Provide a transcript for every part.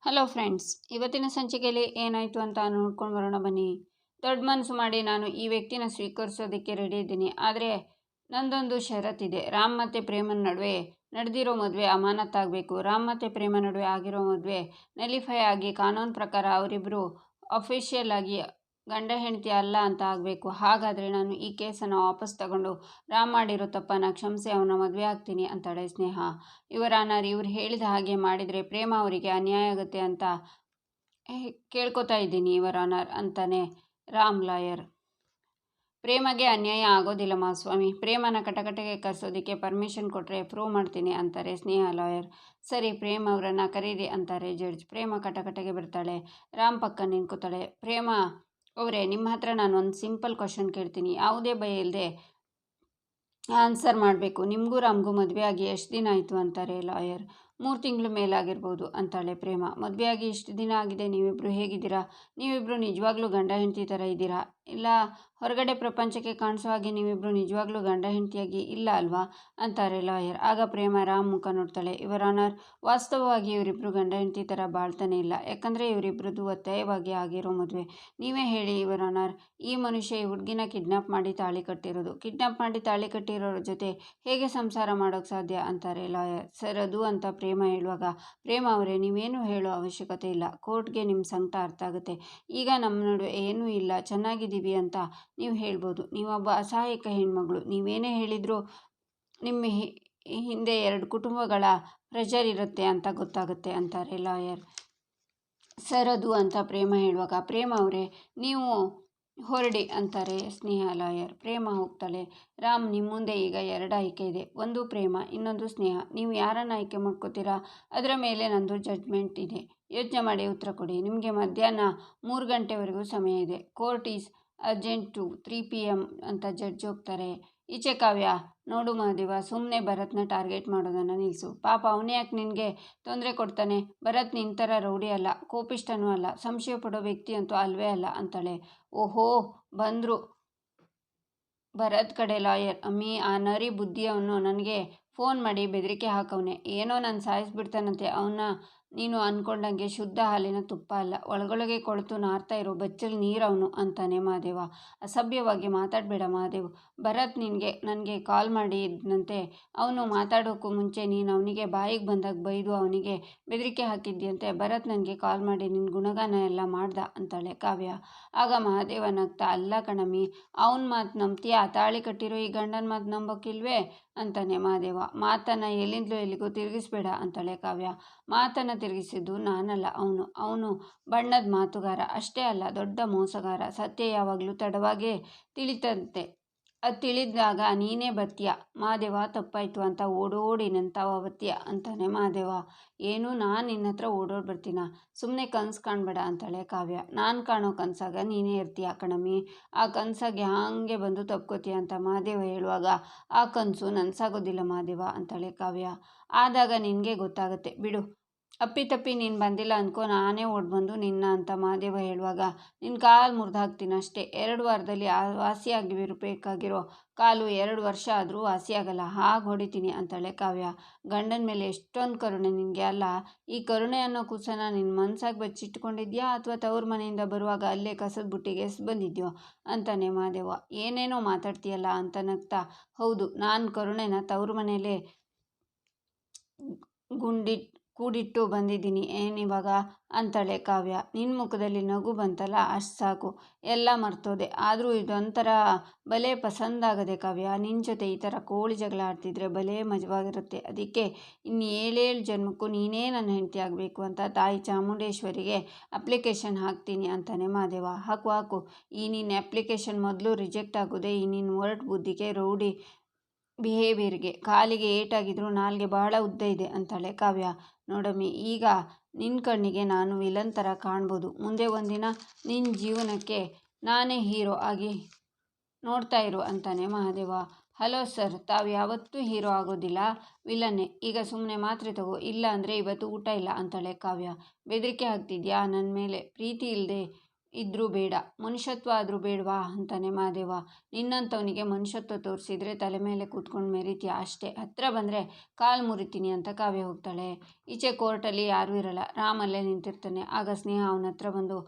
Hello friends, ಇವತ್ತಿನ ಸಂಚಿಕೆಯಲ್ಲಿ ಏನಾಯಿತು ಅಂತ ನೋಡ್ಕೊಂಡು ಬರೋಣ ಬನ್ನಿ. ದೊಡ್ಡ ಮನಸ್ಸು ಮಾಡಿ ನಾನು ಈ ವ್ಯಕ್ತಿನ ಸ್ವೀಕರಿಸೋದಕ್ಕೆ ರೆಡಿ ಇದ್ದೀನಿ. ಆದರೆ ನಂದೊಂದು ಷರತ್ತಿದೆ. ರಾಮ್ ಮತ್ತು ಪ್ರೇಮನ ನಡುವೆ ನಡೆದಿರೋ ಮದುವೆ ಅಮಾನತ್ತಾಗಬೇಕು. ರಾಮ್ ಮತ್ತು ಪ್ರೇಮ ನಡುವೆ ಆಗಿರೋ ಮದುವೆ ನಲಿಫೈ ಆಗಿ ಕಾನೂನು ಪ್ರಕಾರ ಅವರಿಬ್ಬರು ಅಫಿಷಿಯಲ್ ಆಗಿ ಗಂಡ ಹೆಂಡತಿ ಅಲ್ಲ ಅಂತ ಆಗಬೇಕು. ಹಾಗಾದರೆ ನಾನು ಈ ಕೇಸನ್ನು ವಾಪಸ್ ತಗೊಂಡು ರಾಮ್ ಮಾಡಿರೋ ತಪ್ಪನ್ನು ಕ್ಷಮಿಸಿ ಅವನ ಮದುವೆ ಆಗ್ತೀನಿ ಅಂತಾಳೆ ಸ್ನೇಹ. ಇವರ ಆನರ್, ಇವ್ರು ಹೇಳಿದ ಹಾಗೆ ಮಾಡಿದರೆ ಪ್ರೇಮ ಅವರಿಗೆ ಅನ್ಯಾಯ ಆಗುತ್ತೆ ಅಂತ ಕೇಳ್ಕೊತಾ ಇದ್ದೀನಿ ಇವರ ಆನರ್ ಅಂತಾನೆ ರಾಮ್ ಲಾಯರ್. ಪ್ರೇಮಗೆ ಅನ್ಯಾಯ ಆಗೋದಿಲ್ಲ ಮಹಾಸ್ವಾಮಿ. ಪ್ರೇಮನ ಕಟಕಟೆಗೆ ಕರೆಸೋದಕ್ಕೆ ಪರ್ಮಿಷನ್ ಕೊಟ್ಟರೆ ಪ್ರೂವ್ ಮಾಡ್ತೀನಿ ಅಂತಾರೆ ಸ್ನೇಹ ಲಾಯರ್. ಸರಿ, ಪ್ರೇಮ್ ಅವರನ್ನು ಕರೀರಿ ಅಂತಾರೆ ಜಡ್ಜ್. ಪ್ರೇಮ ಕಟಕಟೆಗೆ ಬರ್ತಾಳೆ. ರಾಮ್ ಪಕ್ಕ ನಿಂತ್ಕೋತಾಳೆ. ಪ್ರೇಮ ಅವರೇ, ನಿಮ್ಮ ಹತ್ರ ನಾನು ಒಂದು ಸಿಂಪಲ್ ಕ್ವಶನ್ ಕೇಳ್ತೀನಿ. ಯಾವುದೇ ಭಯ ಇಲ್ಲದೆ ಆನ್ಸರ್ ಮಾಡಬೇಕು. ನಿಮಗೂ ರಾಮ್ಗೂ ಮದುವೆ ಆಗಿ ಎಷ್ಟು ದಿನ ಆಯಿತು ಅಂತಾರೆ ಲಾಯರ್. 3 ತಿಂಗಳು ಮೇಲಾಗಿರ್ಬೋದು ಅಂತಾಳೆ ಪ್ರೇಮ. ಮದುವೆಯಾಗಿ ಇಷ್ಟು ದಿನ ಆಗಿದೆ, ನೀವಿಬ್ಬರು ಹೇಗಿದ್ದೀರಾ? ನೀವಿಬ್ಬರು ನಿಜವಾಗ್ಲೂ ಗಂಡ ಹೆಂಡತಿ ಥರ ಇದ್ದೀರಾ? ಇಲ್ಲ ಹೊರಗಡೆ ಪ್ರಪಂಚಕ್ಕೆ ಕಾಣಿಸೋ ಹಾಗೆ ನೀವಿಬ್ಬರು ನಿಜವಾಗ್ಲೂ ಗಂಡ ಹೆಂಡತಿಯಾಗಿ ಇಲ್ಲ ಅಲ್ವಾ ಅಂತಾರೆ ಲಾಯರ್. ಆಗ ಪ್ರೇಮ ರಾಮ್ ಮುಖ ನೋಡ್ತಾಳೆ. ಇವರ ಆನರ್, ವಾಸ್ತವವಾಗಿ ಇವರಿಬ್ಬರು ಗಂಡ ಹೆಂಡತಿ ಥರ ಬಾಳ್ತಾನೆ ಇಲ್ಲ. ಯಾಕಂದರೆ ಇವರಿಬ್ಬರದ್ದು ಒತ್ತಾಯವಾಗಿ ಆಗಿರೋ ಮದುವೆ. ನೀವೇ ಹೇಳಿ ಇವರ ಆನರ್, ಈ ಮನುಷ್ಯ ಈ ಹುಡುಗಿನ ಕಿಡ್ನಾಪ್ ಮಾಡಿ ತಾಳಿ ಕಟ್ಟಿರೋದು. ಕಿಡ್ನಾಪ್ ಮಾಡಿ ತಾಳಿ ಕಟ್ಟಿರೋರ ಜೊತೆ ಹೇಗೆ ಸಂಸಾರ ಮಾಡೋಕ್ಕೆ ಸಾಧ್ಯ ಅಂತಾರೆ ಲಾಯರ್. ಸರ್, ಅದು ಅಂತ ಪ್ರೇಮ ಹೇಳುವಾಗ, ಪ್ರೇಮ ಅವರೇ, ನೀವೇನು ಹೇಳೋ ಅವಶ್ಯಕತೆ ಇಲ್ಲ. ಕೋರ್ಟ್ಗೆ ನಿಮ್ಮ ಸಂಕಟ ಅರ್ಥ ಆಗುತ್ತೆ. ಈಗ ನಮ್ಮ ನಡುವೆ ಏನೂ ಇಲ್ಲ, ಚೆನ್ನಾಗಿದ್ದೀವಿ ಅಂತ ನೀವು ಹೇಳ್ಬೋದು. ನೀವೊಬ್ಬ ಅಸಹಾಯಕ ಹೆಣ್ಮಗಳು. ನೀವೇನೇ ಹೇಳಿದರೂ ನಿಮ್ಮ ಹಿಂದೆ 2 ಕುಟುಂಬಗಳ ಪ್ರೆಷರ್ ಇರುತ್ತೆ ಅಂತ ಗೊತ್ತಾಗುತ್ತೆ ಅಂತಾರೆ ಲಾಯರ್. ಸರ್, ಅದು ಅಂತ ಪ್ರೇಮ ಹೇಳುವಾಗ, ಪ್ರೇಮ ಅವರೇ, ನೀವು ಹೊರಡಿ ಅಂತಾರೆ ಸ್ನೇಹ ಲಾಯರ್. ಪ್ರೇಮ ಹೋಗ್ತಾಳೆ. ರಾಮ್, ನಿಮ್ಮ ಮುಂದೆ ಈಗ 2 ಆಯ್ಕೆ ಇದೆ. ಒಂದು ಪ್ರೇಮ, ಇನ್ನೊಂದು ಸ್ನೇಹ. ನೀವು ಯಾರನ್ನು ಆಯ್ಕೆ ಮಾಡ್ಕೋತೀರಾ ಅದರ ಮೇಲೆ ನಂದು ಜಡ್ಜ್ಮೆಂಟ್ ಇದೆ. ಯೋಚನೆ ಮಾಡಿ ಉತ್ತರ ಕೊಡಿ. ನಿಮಗೆ ಮಧ್ಯಾಹ್ನ 3 ಗಂಟೆವರೆಗೂ ಸಮಯ ಇದೆ. Court is urgent to 3 PM ಅಂತ ಜಡ್ಜ್ ಹೋಗ್ತಾರೆ. ಈಚೆ ಕಾವ್ಯ, ನೋಡು ಮಹಾದೇವ, ಸುಮ್ಮನೆ ಭರತ್ನ ಟಾರ್ಗೆಟ್ ಮಾಡೋದನ್ನು ನಿಲ್ಲಿಸು. ಪಾಪ ಅವನೇ ಯಾಕೆ ನಿನಗೆ ತೊಂದರೆ ಕೊಡ್ತಾನೆ? ಭರತ್ ನಿನ್ನ ಥರ ರೌಡಿ ಅಲ್ಲ, ಕೋಪಿಷ್ಟನೂ ಅಲ್ಲ, ಸಂಶಯ ಪಡೋ ವ್ಯಕ್ತಿ ಅಂತೂ ಅಲ್ವೇ ಅಲ್ಲ ಅಂತಾಳೆ. ಓಹೋ, ಬಂದರು ಭರತ್ ಕಡೆ ಲಾಯರ್. ಅಮ್ಮಿ, ಆ ನರಿ ಬುದ್ಧಿಯವನು ನನಗೆ ಫೋನ್ ಮಾಡಿ ಬೆದರಿಕೆ ಹಾಕವನೆ. ಏನೋ ನಾನು ಸಾಯಿಸ್ಬಿಡ್ತಾನಂತೆ. ಅವನ್ನ ನೀನು ಅಂದ್ಕೊಂಡಂಗೆ ಶುದ್ಧ ಹಾಲಿನ ತುಪ್ಪ ಅಲ್ಲ, ಒಳಗೊಳಗೆ ಕೊಳೆತು ನಾರ್ತಾ ಇರೋ ಬಚ್ಚಲ್ ನೀರವನು ಅಂತಾನೆ ಮಹಾದೇವ. ಅಸಭ್ಯವಾಗಿ ಮಾತಾಡಬೇಡ ಮಹಾದೇವ್. ಭರತ್ ನನಗೆ ಕಾಲ್ ಮಾಡಿದ್ನಂತೆ. ಅವನು ಮಾತಾಡೋಕ್ಕೂ ಮುಂಚೆ ನೀನು ಅವನಿಗೆ ಬಾಯಿಗೆ ಬಂದಾಗ ಬೈದು ಅವನಿಗೆ ಬೆದರಿಕೆ ಹಾಕಿದ್ಯಂತೆ. ಭರತ್ ನನಗೆ ಕಾಲ್ ಮಾಡಿ ನಿನ್ನ ಗುಣಗಾನ ಎಲ್ಲ ಮಾಡ್ದ ಅಂತಾಳೆ ಕಾವ್ಯ. ಆಗ ಮಹಾದೇವ ನಗ್ತಾ, ಅಲ್ಲ ಕಣಮ್ಮಿ, ಅವನ ಮಾತು ನಂಬ್ತೀಯಾ? ತಾಳಿ ಕಟ್ಟಿರೋ ಈ ಗಂಡನ ಮಾತು ನಂಬೋಕ್ಕಿಲ್ವೇ ಅಂತಾನೆ ಮಹಾದೇವ. ಮಾತನ್ನು ಎಲ್ಲಿಂದಲೂ ಎಲ್ಲಿಗೂ ತಿರುಗಿಸ್ಬೇಡ ಅಂತಾಳೆ ಕಾವ್ಯ. ಮಾತನ್ನು ತಿರುಗಿಸಿದ್ದು ನಾನಲ್ಲ, ಅವನು ಬಣ್ಣದ ಮಾತುಗಾರ. ಅಷ್ಟೇ ಅಲ್ಲ, ದೊಡ್ಡ ಮೋಸಗಾರ. ಸತ್ಯ ಯಾವಾಗಲೂ ತಡವಾಗೇ ತಿಳಿತಂತೆ. ಅದು ತಿಳಿದಾಗ ನೀನೇ ಬರ್ತೀಯ ಮಹಾದೇವ. ತಪ್ಪಾಯಿತು ಅಂತ ಓಡೋಡಿ ನಂತಾವ ಬರ್ತೀಯ ಅಂತಾನೆ ಮಹಾದೇವ. ಏನು, ನಾನು ನಿನ್ನ ಹತ್ರ ಓಡೋಡಿ ಬರ್ತೀನ? ಸುಮ್ಮನೆ ಕನಸು ಕಾಣಬೇಡ ಅಂತಾಳೆ ಕಾವ್ಯ. ನಾನು ಕಾಣೋ ಕನಸಾಗ ನೀನೇ ಇರ್ತೀಯ ಕಣಮ್ಮಿ. ಆ ಕನಸಾಗೆ ಹಾಗೆ ಬಂದು ತಪ್ಕೋತೀಯ ಅಂತ ಮಹಾದೇವ ಹೇಳುವಾಗ, ಆ ಕನಸು ನನಸಾಗೋದಿಲ್ಲ ಮಹಾದೇವ ಅಂತಾಳೆ ಕಾವ್ಯ. ಆದಾಗ ನಿನಗೆ ಗೊತ್ತಾಗುತ್ತೆ ಬಿಡು. ಅಪ್ಪಿತಪ್ಪಿ ನೀನು ಬಂದಿಲ್ಲ ಅನ್ಕೋ, ನಾನೇ ಓಡ್ಬಂದು ನಿನ್ನ ಅಂತ ಮಹಾದೇವ ಹೇಳುವಾಗ, ನಿನ್ನ ಕಾಲು ಮುರಿದು ಹಾಕ್ತೀನಿ ಅಷ್ಟೇ. 2 ವಾರದಲ್ಲಿ ವಾಸಿಯಾಗಿರಬೇಕಾಗಿರೋ ಕಾಲು 2 ವರ್ಷ ಆದರೂ ವಾಸಿಯಾಗಲ್ಲ, ಹಾಗೆ ಹೊಡಿತೀನಿ ಅಂತಾಳೆ ಕಾವ್ಯ. ಗಂಡನ ಮೇಲೆ ಎಷ್ಟೊಂದು ಕರುಣೆ ನಿನಗೆ ಅಲ್ಲ. ಈ ಕರುಣೆ ಅನ್ನೋ ಕೂಸನ್ನು ನಿನ್ನ ಮನಸ್ಸಾಗಿ ಬಚ್ಚಿಟ್ಕೊಂಡಿದ್ಯಾ ಅಥವಾ ತವ್ರ ಮನೆಯಿಂದ ಬರುವಾಗ ಅಲ್ಲೇ ಕಸದ ಬುಟ್ಟಿಗೆ ಬಂದಿದ್ಯೋ ಅಂತಾನೆ ಮಹಾದೇವ. ಏನೇನೋ ಮಾತಾಡ್ತೀಯಲ್ಲ ಅಂತ ನಗ್ತಾ, ಹೌದು, ನಾನು ಕರುಣೆನ ತವ್ರ ಮನೆಯಲ್ಲೇ ಕೂಡಿಟ್ಟು ಬಂದಿದ್ದೀನಿ ಏನಿವಾಗ ಅಂತಾಳೆ ಕಾವ್ಯ. ನಿನ್ನ ಮುಖದಲ್ಲಿ ನಗು ಬಂತಲ್ಲ, ಅಷ್ಟು ಸಾಕು, ಎಲ್ಲ ಮರ್ತೋದೆ. ಆದರೂ ಇದೊಂಥರ ಬಲೆ ಪಸಂದಾಗದೆ ಕಾವ್ಯ. ನಿನ್ನ ಜೊತೆ ಈ ಥರ ಕೋಳಿ ಜಗಳ ಆಡ್ತಿದ್ರೆ ಬಲೆ ಮಜವಾಗಿರುತ್ತೆ. ಅದಕ್ಕೆ ಇನ್ನು 7 ಜನ್ಮಕ್ಕೂ ನೀನೇ ನನ್ನ ಹೆಂಡತಿ ಆಗಬೇಕು ಅಂತ ತಾಯಿ ಚಾಮುಂಡೇಶ್ವರಿಗೆ ಅಪ್ಲಿಕೇಶನ್ ಹಾಕ್ತೀನಿ ಅಂತಾನೆ ಮಹಾದೇವ. ಹಾಕು. ಈ ನಿನ್ನ ಅಪ್ಲಿಕೇಶನ್ ಮೊದಲು ರಿಜೆಕ್ಟ್ ಆಗೋದೆ ಈ ನಿನ್ನ ಒರಟು ಬುದ್ಧಿಗೆ, ರೌಡಿ ಬಿಹೇವಿಯರ್ಗೆ. ಕಾಲಿಗೆ ಏಟಾಗಿದ್ರೂ ನಾಲ್ಗೆ ಬಹಳ ಉದ್ದ ಇದೆ ಅಂತಾಳೆ ಕಾವ್ಯ. ನೋಡಮ್ಮಿ, ಈಗ ನಿನ್ನ ಕಣ್ಣಿಗೆ ನಾನು ವಿಲನ್ ಥರ ಕಾಣ್ಬೋದು. ಮುಂದೆ ಒಂದಿನ ನಿನ್ನ ಜೀವನಕ್ಕೆ ನಾನೇ ಹೀರೋ ಆಗಿ ನೋಡ್ತಾ ಇರು ಅಂತಾನೆ ಮಹಾದೇವ. ಹಲೋ ಸರ್, ತಾವು ಯಾವತ್ತೂ ಹೀರೋ ಆಗೋದಿಲ್ಲ, ವಿಲನ್ನೇ. ಈಗ ಸುಮ್ಮನೆ ಮಾತ್ರೆ ತಗೋ, ಇಲ್ಲ ಅಂದರೆ ಇವತ್ತು ಊಟ ಇಲ್ಲ ಅಂತಾಳೆ ಕಾವ್ಯ. ಬೆದರಿಕೆ ಹಾಕ್ತಿದ್ಯಾ? ನನ್ನ ಮೇಲೆ ಪ್ರೀತಿ ಇಲ್ಲದೆ ಇದ್ರೂ ಬೇಡ, ಮನುಷ್ಯತ್ವ ಆದರೂ ಬೇಡವಾ ಅಂತಾನೆ ಮಹಾದೇವ. ನಿನ್ನಂಥವನಿಗೆ ಮನುಷ್ಯತ್ವ ತೋರಿಸಿದ್ರೆ ತಲೆ ಮೇಲೆ ಕೂತ್ಕೊಂಡು ಮೆರಿತೀಯ ಅಷ್ಟೇ, ಹತ್ರ ಬಂದರೆ ಕಾಲು ಮುರಿತೀನಿ ಅಂತ ಕಾವ್ಯ ಹೋಗ್ತಾಳೆ. ಈಚೆ ಕೋರ್ಟಲ್ಲಿ ಯಾರೂ ಇರಲ್ಲ, ರಾಮ್ ಅಲ್ಲೇ ನಿಂತಿರ್ತಾನೆ. ಆಗ ಸ್ನೇಹ ಅವನ ಹತ್ರ ಬಂದು,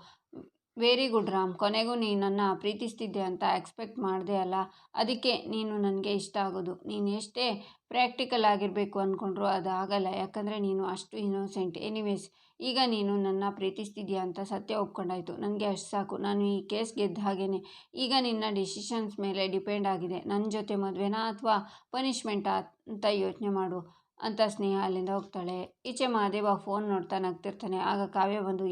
ವೆರಿ ಗುಡ್ ರಾಮ್, ಕೊನೆಗೂ ನೀನನ್ನು ಪ್ರೀತಿಸ್ತಿದ್ದೆ ಅಂತ ಎಕ್ಸ್ಪೆಕ್ಟ್ ಮಾಡಿದೆ ಅಲ್ಲ, ಅದಕ್ಕೆ ನೀನು ನನಗೆ ಇಷ್ಟ ಆಗೋದು. ನೀನು ಎಷ್ಟೇ ಪ್ರಾಕ್ಟಿಕಲ್ ಆಗಿರಬೇಕು ಅಂದ್ಕೊಂಡ್ರು ಅದು ಆಗಲ್ಲ, ಯಾಕಂದರೆ ನೀನು ಅಷ್ಟು ಇನ್ನೋಸೆಂಟ್. ಎನಿವೇಸ್, ಈಗ ನೀನು ನನ್ನ ಪ್ರೀತಿಸ್ತಿದ್ಯಾ ಅಂತ ಸತ್ಯ ಒಪ್ಕೊಂಡಾಯ್ತು, ನನಗೆ ಅಷ್ಟು ಸಾಕು. ನಾನು ಈ ಕೇಸ್ ಗೆದ್ದ ಹಾಗೇನೆ. ಈಗ ನಿನ್ನ ಡಿಸಿಷನ್ಸ್ ಮೇಲೆ ಡಿಪೆಂಡ್ ಆಗಿದೆ. ನನ್ನ ಜೊತೆ ಮದುವೆನಾ ಅಥವಾ ಪನಿಷ್ಮೆಂಟಾ ಅಂತ ಯೋಚನೆ ಮಾಡು ಅಂತ ಸ್ನೇಹ ಅಲ್ಲಿಂದ ಹೋಗ್ತಾಳೆ. ಈಚೆ ಮಹಾದೇವ ಫೋನ್ ನೋಡ್ತಾ ನಗ್ತಿರ್ತಾನೆ. ಆಗ ಕಾವ್ಯ ಬಂದು,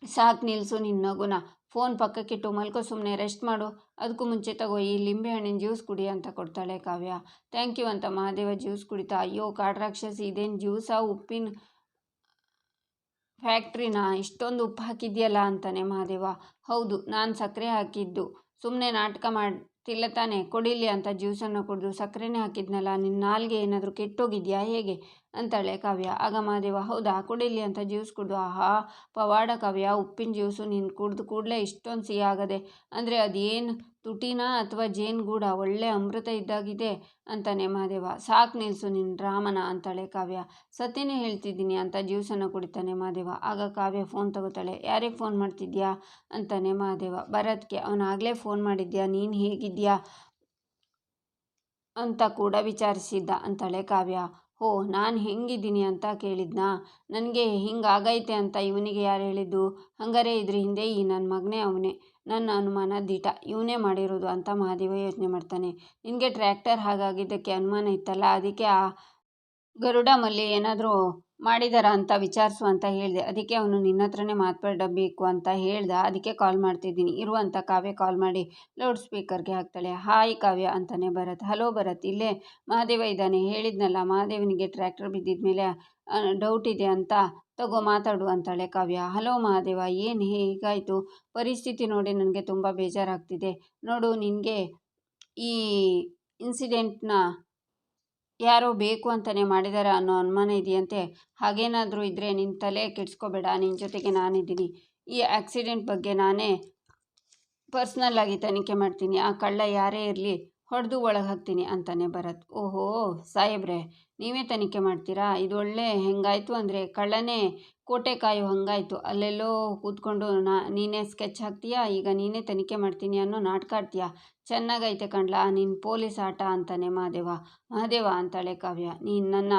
ಸಾಕು ನಿಲ್ಲಿಸು ನಿನ್ನ ನಗುನ, ಫೋನ್ ಪಕ್ಕಕ್ಕಿಟ್ಟು ಮಲ್ಕೋ, ಸುಮ್ಮನೆ ರೆಸ್ಟ್ ಮಾಡು. ಅದಕ್ಕೂ ಮುಂಚೆ ತಗೋ ಈ ಲಿಂಬೆಹಣ್ಣಿನ ಜ್ಯೂಸ್ ಕುಡಿ ಅಂತ ಕೊಡ್ತಾಳೆ ಕಾವ್ಯ. ಥ್ಯಾಂಕ್ ಯು ಅಂತ ಮಹಾದೇವ ಜ್ಯೂಸ್ ಕುಡಿತಾ, ಅಯ್ಯೋ ಕಾಡ್ರಾಕ್ಷಸಿ, ಇದೇನು ಜ್ಯೂಸಾ, ಉಪ್ಪಿನ ಫ್ಯಾಕ್ಟ್ರಿನಾ, ಇಷ್ಟೊಂದು ಉಪ್ಪು ಹಾಕಿದ್ಯಲ್ಲ ಅಂತಾನೆ ಮಹಾದೇವ. ಹೌದು, ನಾನು ಸಕ್ಕರೆ ಹಾಕಿದ್ದು, ಸುಮ್ಮನೆ ನಾಟಕ ಮಾಡ್ತಿಲ್ಲ ತಾನೆ, ಕೊಡಿಲಿ ಅಂತ ಜ್ಯೂಸನ್ನು ಕುಡಿದು ಸಕ್ಕರೆನೇ ಹಾಕಿದ್ನಲ್ಲ, ನಿನ್ನ ನಾಲ್ಗೆ ಏನಾದರೂ ಕೆಟ್ಟೋಗಿದ್ಯಾ ಹೇಗೆ ಅಂತಾಳೆ ಕಾವ್ಯ. ಆಗ ಮಹಾದೇವ, ಹೌದಾ, ಕುಡಿಲಿ ಅಂತ ಜ್ಯೂಸ್ ಕುಡಿದು, ಆಹಾ ಪವಾಡ ಕಾವ್ಯ, ಉಪ್ಪಿನ ಜ್ಯೂಸು ನೀನು ಕುಡಿದು ಕೂಡಲೇ ಇಷ್ಟೊಂದು ಸಿಹಿ ಆಗದೆ ಅಂದರೆ ಅದೇನು ತುಟಿನಾ ಅಥವಾ ಜೇನುಗೂಡ, ಒಳ್ಳೆ ಅಮೃತ ಇದ್ದಾಗಿದೆ ಅಂತಾನೆ ಮಹಾದೇವ. ಸಾಕು ನಿಲ್ಲಿಸು ನಿನ್ನ ರಾಮನ ಅಂತಾಳೆ ಕಾವ್ಯ. ಸತ್ಯನೇ ಹೇಳ್ತಿದ್ದೀನಿ ಅಂತ ಜ್ಯೂಸನ್ನು ಕುಡಿತಾನೆ ಮಹಾದೇವ. ಆಗ ಕಾವ್ಯ ಫೋನ್ ತಗೋತಾಳೆ. ಯಾರಿಗೆ ಫೋನ್ ಮಾಡ್ತಿದ್ಯಾ ಅಂತಾನೆ ಮಹಾದೇವ. ಭರತ್ಗೆ. ಅವನಾಗಲೇ ಫೋನ್ ಮಾಡಿದ್ಯಾ, ನೀನು ಹೇಗಿದ್ಯಾ ಅಂತ ಕೂಡ ವಿಚಾರಿಸಿದ್ದ ಅಂತಾಳೆ ಕಾವ್ಯ. ಓ, ನಾನು ಹೆಂಗಿದ್ದೀನಿ ಅಂತ ಕೇಳಿದ್ನಾ, ನನಗೆ ಹಿಂಗಾಗೈತೆ ಅಂತ ಇವನಿಗೆ ಯಾರು ಹೇಳಿದ್ದು, ಹಂಗಾರೆ ಇದ್ರ ಹಿಂದೆ ಈ ನನ್ನ ಮಗನೇ, ಅವನೇ ನನ್ನ ಅನುಮಾನ ದಿಟ, ಇವನೇ ಮಾಡಿರೋದು ಅಂತ ಮಹಾದೇವ ಯೋಚನೆ ಮಾಡ್ತಾನೆ. ನಿನಗೆ ಟ್ರ್ಯಾಕ್ಟರ್ ಹಾಗಾಗಿದ್ದಕ್ಕೆ ಅನುಮಾನ ಇತ್ತಲ್ಲ, ಅದಕ್ಕೆ ಆ ಗರುಡ ಮಲ್ಲಿ ಏನಾದರೂ ಮಾಡಿದಾರ ಅಂತ ವಿಚಾರಿಸು ಅಂತ ಹೇಳಿದೆ, ಅದಕ್ಕೆ ಅವನು ನಿನ್ನ ಹತ್ರನೇ ಮಾತಾಡಬೇಕು ಅಂತ ಹೇಳ್ದ, ಅದಕ್ಕೆ ಕಾಲ್ ಮಾಡ್ತಿದ್ದೀನಿ ಇರು ಅಂತ ಕಾವ್ಯ ಕಾಲ್ ಮಾಡಿ ಲೌಡ್ ಸ್ಪೀಕರ್ಗೆ ಹಾಕ್ತಾಳೆ. ಹಾಯ್ ಕಾವ್ಯ ಅಂತಾನೆ ಭರತ್. ಹಲೋ ಭರತ್, ಇಲ್ಲೇ ಮಹಾದೇವ ಇದ್ದಾನೆ, ಹೇಳಿದ್ನಲ್ಲ ಮಹಾದೇವನಿಗೆ ಟ್ರ್ಯಾಕ್ಟರ್ ಬಿದ್ದಿದ ಮೇಲೆ ಡೌಟ್ ಇದೆ ಅಂತ, ತಗೋ ಮಾತಾಡು ಅಂತಾಳೆ ಕಾವ್ಯ. ಹಲೋ ಮಹಾದೇವ, ಏನು ಹೇಗಾಯಿತು ಪರಿಸ್ಥಿತಿ ನೋಡಿ ನನಗೆ ತುಂಬ ಬೇಜಾರಾಗ್ತಿದೆ ನೋಡು, ನಿನಗೆ ಈ ಇನ್ಸಿಡೆಂಟ್ನ ಯಾರೋ ಬೇಕು ಅಂತಲೇ ಮಾಡಿದ್ದಾರೆ ಅನ್ನೋ ಅನುಮಾನ ಇದೆಯಂತೆ, ಹಾಗೇನಾದರೂ ಇದ್ದರೆ ನಿನ್ನ ತಲೆ ಕೆಡಿಸ್ಕೋಬೇಡ, ನಿನ್ನ ಜೊತೆಗೆ ನಾನಿದ್ದೀನಿ. ಈ ಆಕ್ಸಿಡೆಂಟ್ ಬಗ್ಗೆ ನಾನೇ ಪರ್ಸ್ನಲ್ ಆಗಿ ತನಿಖೆ ಮಾಡ್ತೀನಿ, ಆ ಕಳ್ಳ ಯಾರೇ ಇರಲಿ ಹೊಡೆದು ಒಳಗೆ ಹಾಕ್ತೀನಿ ಅಂತಾನೆ ಭರತ್. ಓಹೋ ಸಾಹೇಬ್ರೆ, ನೀವೇ ತನಿಖೆ ಮಾಡ್ತೀರಾ, ಇದು ಒಳ್ಳೆ ಹೆಂಗಾಯಿತು ಅಂದರೆ ಕಳ್ಳನೇ ಕೋಟೆ ಕಾಯೋ ಹಂಗಾಯಿತು, ಅಲ್ಲೆಲ್ಲೋ ಕೂತ್ಕೊಂಡು ನೀನೇ ಸ್ಕೆಚ್ ಹಾಕ್ತೀಯಾ, ಈಗ ನೀನೇ ತನಿಖೆ ಮಾಡ್ತೀನಿ ಅನ್ನೋ ನಾಟಕ ಆಡ್ತೀಯಾ, ಚೆನ್ನಾಗೈತೆ ಕಣ್ಲಾ ನಿನ್ನ ಪೊಲೀಸ್ ಆಟ ಅಂತಾನೆ ಮಹಾದೇವ. ಮಹಾದೇವ ಅಂತಾಳೆ ಕಾವ್ಯ. ನೀನು ನನ್ನ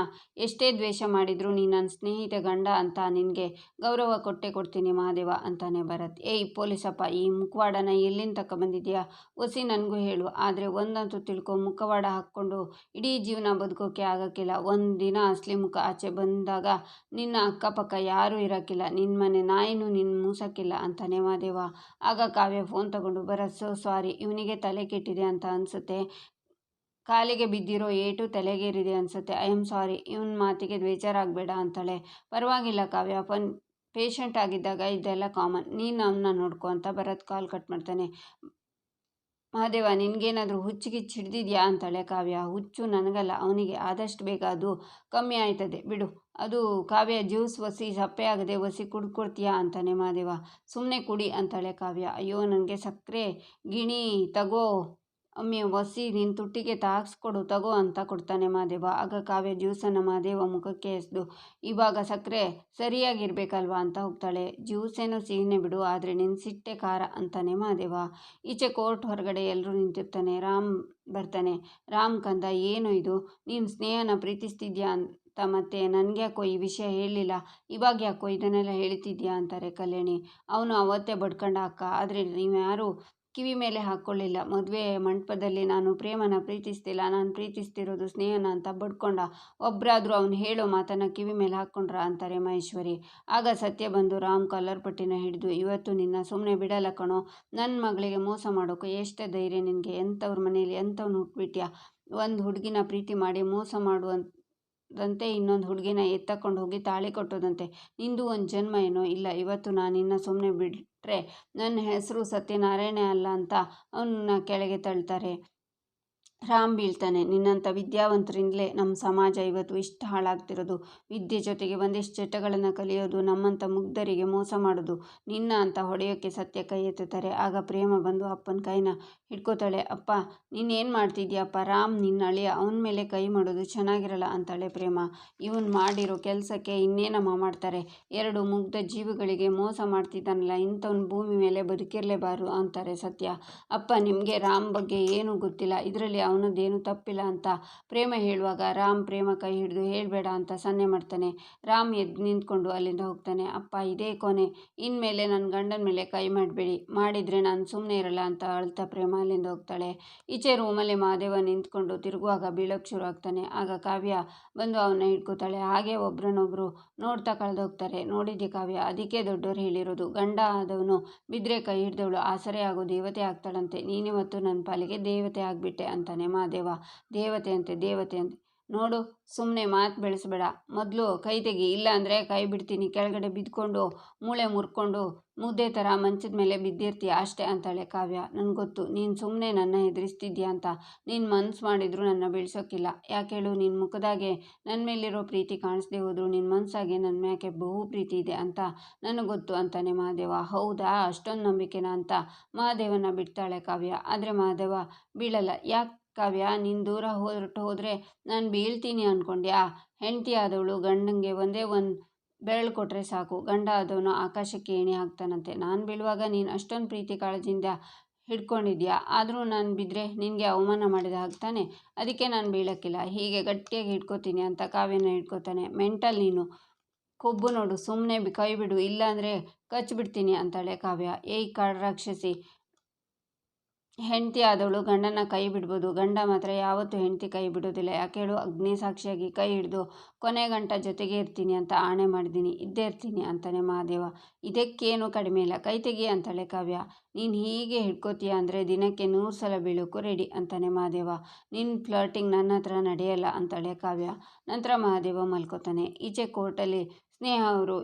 ಎಷ್ಟೇ ದ್ವೇಷ ಮಾಡಿದ್ರು ನೀನು ನನ್ನ ಸ್ನೇಹಿತೆ ಗಂಡ ಅಂತ ನಿನಗೆ ಗೌರವ ಕೊಟ್ಟೇ ಕೊಡ್ತೀನಿ ಮಹಾದೇವ ಅಂತಾನೆ ಭರತ್. ಏಯ್ ಪೊಲೀಸಪ್ಪ, ಈ ಮುಖವಾಡನ ಎಲ್ಲಿಂದ ತಗೊಬಂದಿದ್ಯಾ ಒಸಿ ನನಗೂ ಹೇಳು, ಆದರೆ ಒಂದಂತೂ ತಿಳ್ಕೊ, ಮುಖವಾಡ ಹಾಕ್ಕೊಂಡು ಇಡೀ ಜೀವನ ಬದುಕೋಕೆ ಆಗೋಕ್ಕಿಲ್ಲ, ಒಂದು ದಿನ ಅಸಲಿ ಮುಖ ಆಚೆ ಬಂದಾಗ ನಿನ್ನ ಅಕ್ಕಪಕ್ಕ ಯಾರೂ ಇರೋಕ್ಕಿಲ್ಲ, ನಿನ್ನ ಮನೆ ನಾಯಿನೂ ನಿನ್ನ ಮೂಸಕ್ಕಿಲ್ಲ ಅಂತಾನೆ ಮಹಾದೇವ. ಆಗ ಕಾವ್ಯ ಫೋನ್ ತಗೊಂಡು, ಭರತ್ ಸೋ ಸಾರಿ, ಇವನಿಗೆ ತಲೆ ಕೆಟ್ಟಿದೆ ಅಂತ ಅನಿಸುತ್ತೆ, ಕಾಲಿಗೆ ಬಿದ್ದಿರೋ ಏಟು ತಲೆಗೇರಿದೆ ಅನಿಸುತ್ತೆ, ಐ ಆಮ್ ಸಾರಿ, ಇವನ ಮಾತಿಗೆ ಬೇಜಾರಾಗಬೇಡ ಅಂತಾಳೆ. ಪರವಾಗಿಲ್ಲ ಕಾವ್ಯ, ಪೇಷಂಟ್ ಆಗಿದ್ದಾಗ ಇದೆಲ್ಲ ಕಾಮನ್, ನೀನು ಅವನ್ನ ನೋಡ್ಕೊ ಅಂತ ಭರತ್ ಕಾಲ್ ಕಟ್ ಮಾಡ್ತಾನೆ. ಮಹಾದೇವ, ನಿನಗೇನಾದರೂ ಹುಚ್ಚಿಗಿಚ್ಚು ಹಿಡ್ದಿದ್ಯಾ ಅಂತಾಳೆ ಕಾವ್ಯ. ಹುಚ್ಚು ನನಗಲ್ಲ, ಅವನಿಗೆ, ಆದಷ್ಟು ಬೇಗ ಅದು ಕಮ್ಮಿ ಆಯ್ತದೆ ಬಿಡು. ಅದು ಕಾವ್ಯ, ಜ್ಯೂಸ್ ಒಸಿ ಸಪ್ಪೆ ಆಗದೆ ಒಸಿ ಕುಡ್ಕೊಡ್ತೀಯಾ ಅಂತಾನೆ ಮಹಾದೇವ. ಸುಮ್ಮನೆ ಕುಡಿ ಅಂತಾಳೆ ಕಾವ್ಯ. ಅಯ್ಯೋ ನನಗೆ ಸಕ್ಕರೆ ಗಿಣಿ ತಗೋ ಅಮ್ಮಿ, ಒಸಿ ನಿನ್ನ ತುಟ್ಟಿಗೆ ತಾಗಿಸ್ಕೊಡು ತಗೋ ಅಂತ ಕೊಡ್ತಾನೆ ಮಹಾದೇವ. ಆಗ ಕಾವ್ಯ ಜ್ಯೂಸನ್ನು ಮಹಾದೇವ ಮುಖಕ್ಕೆ ಎಸೆದು, ಇವಾಗ ಸಕ್ಕರೆ ಸರಿಯಾಗಿರ್ಬೇಕಲ್ವಾ ಅಂತ ಹೋಗ್ತಾಳೆ. ಜ್ಯೂಸೇನೋ ಸಿಹಿನೇ ಬಿಡು, ಆದರೆ ನಿನ್ನ ಸಿಟ್ಟೆ ಖಾರ ಅಂತಾನೆ ಮಹಾದೇವ. ಈಚೆ ಕೋರ್ಟ್ ಹೊರಗಡೆ ಎಲ್ಲರೂ ನಿಂತಿರ್ತಾನೆ. ರಾಮ್ ಬರ್ತಾನೆ. ರಾಮ್ ಕಂದ, ಏನು ಇದು, ನೀನು ಸ್ನೇಹನ ಪ್ರೀತಿಸ್ತಿದ್ಯಾ ಅಂತ ಮತ್ತೆ ನನಗ್ಯಾಕೋ ಈ ವಿಷಯ ಹೇಳಲಿಲ್ಲ, ಇವಾಗ ಯಾಕೋ ಇದನ್ನೆಲ್ಲ ಹೇಳ್ತಿದ್ಯಾ ಅಂತಾರೆ ಕಲ್ಯಾಣಿ. ಅವನು ಅವತ್ತೇ ಬಡ್ಕಂಡ ಅಕ್ಕ, ಆದರೆ ನೀವ್ಯಾರೂ ಕಿವಿ ಮೇಲೆ ಹಾಕ್ಕೊಳ್ಳಿಲ್ಲ, ಮದುವೆ ಮಂಟಪದಲ್ಲಿ ನಾನು ಪ್ರೇಮನ ಪ್ರೀತಿಸ್ತಿಲ್ಲ, ನಾನು ಪ್ರೀತಿಸ್ತಿರೋದು ಸ್ನೇಹನ ಅಂತ ಬಡ್ಕೊಂಡ, ಒಬ್ಬರಾದರೂ ಅವನು ಹೇಳೋ ಮಾತನ್ನು ಕಿವಿ ಮೇಲೆ ಹಾಕ್ಕೊಂಡ್ರ ಅಂತಾರೆ ಮಹೇಶ್ವರಿ. ಆಗ ಸತ್ಯ ಬಂದು ರಾಮ್ ಕಾಲರ್ ಪಟ್ಟಿನ ಹಿಡಿದು, ಇವತ್ತು ನಿನ್ನ ಸುಮ್ಮನೆ ಬಿಡಲ್ಲ ಕಣೋ, ನನ್ನ ಮಗಳಿಗೆ ಮೋಸ ಮಾಡೋಕೆ ಎಷ್ಟೇ ಧೈರ್ಯ ನಿನಗೆ, ಎಂಥವ್ರ ಮನೇಲಿ ಎಂಥವ್ನು ಹುಟ್ಬಿಟ್ಯಾ, ಒಂದು ಹುಡುಗಿನ ಪ್ರೀತಿ ಮಾಡಿ ಮೋಸ ಮಾಡುವಂತೆ ಇನ್ನೊಂದು ಹುಡುಗಿನ ಎತ್ತಕೊಂಡು ಹೋಗಿ ತಾಳಿ ಕಟ್ಟೋದಂತೆ, ನಿಂದು ಒಂದು ಜನ್ಮ ಏನೋ ಇಲ್ಲ, ಇವತ್ತು ನಾನು ನಿನ್ನ ಸುಮ್ಮನೆ ಬಿಟ್ಟರೆ ನನ್ನ ಹೆಸರು ಸತ್ಯನಾರಾಯಣ ಅಲ್ಲ ಅಂತ ಅವನ್ನ ಕೆಳಗೆ ತಳ್ತಾರೆ. ರಾಮ್ ಬೀಳ್ತಾನೆ. ನಿನ್ನಂಥ ವಿದ್ಯಾವಂತರಿಂದಲೇ ನಮ್ಮ ಸಮಾಜ ಇವತ್ತು ಇಷ್ಟು ಹಾಳಾಗ್ತಿರೋದು. ವಿದ್ಯೆ ಜೊತೆಗೆ ಒಂದಿಷ್ಟು ಚಟಗಳನ್ನು ಕಲಿಯೋದು, ನಮ್ಮಂಥ ಮುಗ್ಧರಿಗೆ ಮೋಸ ಮಾಡೋದು. ನಿನ್ನ ಅಂತ ಹೊಡೆಯೋಕ್ಕೆ ಸತ್ಯ ಕೈ ಎತ್ತುತ್ತಾರೆ. ಆಗ ಪ್ರೇಮ ಬಂದು ಅಪ್ಪನ ಕೈನ ಹಿಡ್ಕೋತಾಳೆ. ಅಪ್ಪ ನೀನೇನು ಮಾಡ್ತಿದ್ಯಪ್ಪ, ರಾಮ್ ನಿನ್ನ ಅಳಿಯ, ಅವನ ಮೇಲೆ ಕೈ ಮಾಡೋದು ಚೆನ್ನಾಗಿರಲ್ಲ ಅಂತಾಳೆ ಪ್ರೇಮ. ಇವನು ಮಾಡಿರೋ ಕೆಲಸಕ್ಕೆ ಇನ್ನೇನಮ್ಮ ಮಾಡ್ತಾರೆ, ಎರಡು ಮುಗ್ಧ ಜೀವಗಳಿಗೆ ಮೋಸ ಮಾಡ್ತಿದ್ದಾನಲ್ಲ, ಇಂಥವ್ನು ಭೂಮಿ ಮೇಲೆ ಬದುಕಿರಲೇಬಾರದು ಅಂತಾರೆ ಸತ್ಯ. ಅಪ್ಪ ನಿಮಗೆ ರಾಮ್ ಬಗ್ಗೆ ಏನೂ ಗೊತ್ತಿಲ್ಲ, ಇದರಲ್ಲಿ ಅವನದ್ದೇನು ತಪ್ಪಿಲ್ಲ ಅಂತ ಪ್ರೇಮ ಹೇಳುವಾಗ ರಾಮ್ ಪ್ರೇಮ ಕೈ ಹಿಡಿದು ಹೇಳಬೇಡ ಅಂತ ಸನ್ನೆ ಮಾಡ್ತಾನೆ. ರಾಮ್ ಎದ್ದು ನಿಂತ್ಕೊಂಡು ಅಲ್ಲಿಂದ ಹೋಗ್ತಾನೆ. ಅಪ್ಪ ಇದೇ ಕೊನೆ, ಇನ್ಮೇಲೆ ನನ್ನ ಗಂಡನ ಮೇಲೆ ಕೈ ಮಾಡಬೇಡಿ, ಮಾಡಿದರೆ ನಾನು ಸುಮ್ಮನೆ ಇರಲ್ಲ ಅಂತ ಅಳ್ತಾ ಪ್ರೇಮ ಅಲ್ಲಿಂದ ಹೋಗ್ತಾಳೆ. ಈಚೆ ರೂಮಲ್ಲಿ ಮಹಾದೇವ ನಿಂತ್ಕೊಂಡು ತಿರುಗುವಾಗ ಬೀಳೋಕ್ಕೆ ಶುರು ಆಗ್ತಾನೆ. ಆಗ ಕಾವ್ಯ ಬಂದು ಅವನ್ನ ಹಿಡ್ಕೋತಾಳೆ. ಹಾಗೆ ಒಬ್ರನ್ನೊಬ್ರು ನೋಡ್ತಾ ಕಳೆದೋಗ್ತಾರೆ. ನೋಡಿದ್ದೆ ಕಾವ್ಯ, ಅದಕ್ಕೆ ದೊಡ್ಡವ್ರು ಹೇಳಿರೋದು, ಗಂಡ ಆದವನು ಬಿದ್ದರೆ ಕೈ ಹಿಡ್ದವಳು ಆಸರೆ ಆಗೋ ದೇವತೆ ಆಗ್ತಾಳಂತೆ. ನೀನಿವತ್ತು ನನ್ನ ಪಾಲಿಗೆ ದೇವತೆ ಆಗಿಬಿಟ್ಟೆ ಅಂತಾನೆ ಮಹಾದೇವ. ದೇವತೆ ಅಂತೆ ನೋಡು, ಸುಮ್ಮನೆ ಮಾತು ಬೆಳೆಸಬೇಡ, ಮೊದಲು ಕೈ ತೆಗಿ, ಇಲ್ಲ ಅಂದರೆ ಕೈ ಬಿಡ್ತೀನಿ, ಕೆಳಗಡೆ ಬಿದ್ದುಕೊಂಡು ಮೂಳೆ ಮುರ್ಕೊಂಡು ಮುದ್ದೆ ಥರ ಮಂಚದ ಮೇಲೆ ಬಿದ್ದಿರ್ತೀಯ ಅಷ್ಟೇ ಅಂತಾಳೆ ಕಾವ್ಯ. ನನಗೆ ಗೊತ್ತು ನೀನು ಸುಮ್ಮನೆ ನನ್ನ ಹೆದರಿಸ್ತಿದ್ಯಾ ಅಂತ, ನೀನು ಮನ್ಸು ಮಾಡಿದ್ರು ನನ್ನ ಬೀಳ್ಸೋಕ್ಕಿಲ್ಲ. ಯಾಕೆ ಹೇಳು, ನಿನ್ನ ಮುಖದಾಗೆ ನನ್ನ ಮೇಲಿರೋ ಪ್ರೀತಿ ಕಾಣಿಸ್ದೆ ಹೋದ್ರು ನಿನ್ನ ಮನಸ್ಸಾಗೆ ನನ್ನ ಮ್ಯಾಕೆ ಬಹು ಪ್ರೀತಿ ಇದೆ ಅಂತ ನನಗೆ ಗೊತ್ತು ಅಂತಾನೆ ಮಹಾದೇವ. ಹೌದಾ, ಅಷ್ಟೊಂದು ನಂಬಿಕೆನಾ ಅಂತ ಮಹಾದೇವನ ಬಿಡ್ತಾಳೆ ಕಾವ್ಯ. ಆದರೆ ಮಹಾದೇವ ಬೀಳಲ್ಲ. ಯಾಕೆ ಕಾವ್ಯ, ನೀನು ದೂರ ಹೊರಟು ಹೋದರೆ ನಾನು ಬೀಳ್ತೀನಿ ಅಂದ್ಕೊಂಡ್ಯಾ? ಹೆಂಡತಿ ಆದವಳು ಗಂಡಂಗೆ ಒಂದೇ ಒಂದು ಬೆರಳು ಕೊಟ್ಟರೆ ಸಾಕು, ಗಂಡ ಆದವನು ಆಕಾಶಕ್ಕೆ ಏಣಿ ಹಾಕ್ತಾನಂತೆ. ನಾನು ಬೀಳುವಾಗ ನೀನು ಅಷ್ಟೊಂದು ಪ್ರೀತಿ ಕಾಳಜಿಯಿಂದ ಹಿಡ್ಕೊಂಡಿದ್ಯಾ, ಆದರೂ ನಾನು ಬಿದ್ದರೆ ನಿನಗೆ ಅವಮಾನ ಮಾಡಿದ ಹಾಕ್ತಾನೆ, ಅದಕ್ಕೆ ನಾನು ಬೀಳೋಕ್ಕಿಲ್ಲ, ಹೀಗೆ ಗಟ್ಟಿಯಾಗಿ ಹಿಡ್ಕೋತೀನಿ ಅಂತ ಕಾವ್ಯನ ಹಿಡ್ಕೋತಾನೆ. ಮೆಂಟಲ್ ನೀನು, ಕೊಬ್ಬು ನೋಡು, ಸುಮ್ಮನೆ ಕೈ ಬಿಡು, ಇಲ್ಲಾಂದರೆ ಕಚ್ಚಿಬಿಡ್ತೀನಿ ಅಂತಾಳೆ ಕಾವ್ಯ. ಏಯ್ ರಾಕ್ಷಸಿ, ಹೆಂಡತಿ ಆದವಳು ಗಂಡನ ಕೈ ಬಿಡ್ಬೋದು, ಗಂಡ ಮಾತ್ರ ಯಾವತ್ತೂ ಹೆಂಡತಿ ಕೈ ಬಿಡೋದಿಲ್ಲ. ಯಾಕೆ ಹೇಳು, ಅಗ್ನಿ ಸಾಕ್ಷಿಯಾಗಿ ಕೈ ಹಿಡಿದು ಕೊನೆ ಗಂಟ ಜೊತೆಗೆ ಇರ್ತೀನಿ ಅಂತ ಆಣೆ ಮಾಡಿದ್ದೀನಿ, ಇದ್ದೇ ಇರ್ತೀನಿ ಅಂತಾನೆ ಮಹಾದೇವ. ಇದಕ್ಕೇನು ಕಡಿಮೆ ಇಲ್ಲ, ಕೈ ತೆಗಿ ಅಂತಾಳೆ ಕಾವ್ಯ. ನೀನು ಹೀಗೆ ಹಿಡ್ಕೋತೀಯ ಅಂದರೆ ದಿನಕ್ಕೆ 100 ಸಲ ಬೀಳೋಕ್ಕೂ ರೆಡಿ ಅಂತಾನೆ ಮಹಾದೇವ. ನಿನ್ನ ಫ್ಲರ್ಟಿಂಗ್ ನನ್ನ ಹತ್ರ ನಡೆಯಲ್ಲ ಅಂತಾಳೆ ಕಾವ್ಯ. ನಂತರ ಮಹಾದೇವ ಮಲ್ಕೋತಾನೆ. ಈಚೆ ಕೋರ್ಟಲ್ಲಿ ಸ್ನೇಹ ಅವರು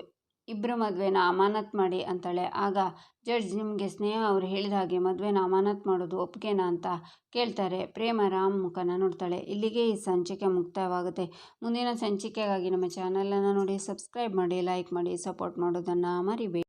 ಇಬ್ಬರು ಮದುವೆನ ಅಮಾನತ್ ಮಾಡಿ ಅಂತಾಳೆ. ಆಗ ಜಡ್ಜ್, ನಿಮಗೆ ಸ್ನೇಹ ಅವರು ಹೇಳಿದ ಹಾಗೆ ಮದುವೆನ ಅಮಾನತ್ ಮಾಡೋದು ಒಪ್ಪಿಗೆನಾ ಅಂತ ಕೇಳ್ತಾರೆ. ಪ್ರೇಮ ರಾಮ್ ಮುಖನ ನೋಡ್ತಾಳೆ. ಇಲ್ಲಿಗೆ ಈ ಸಂಚಿಕೆ ಮುಕ್ತಾಯವಾಗುತ್ತೆ. ಮುಂದಿನ ಸಂಚಿಕೆಗಾಗಿ ನಮ್ಮ ಚಾನಲನ್ನು ನೋಡಿ, ಸಬ್ಸ್ಕ್ರೈಬ್ ಮಾಡಿ, ಲೈಕ್ ಮಾಡಿ, ಸಪೋರ್ಟ್ ಮಾಡೋದನ್ನು ಮರಿಬೇಡಿ.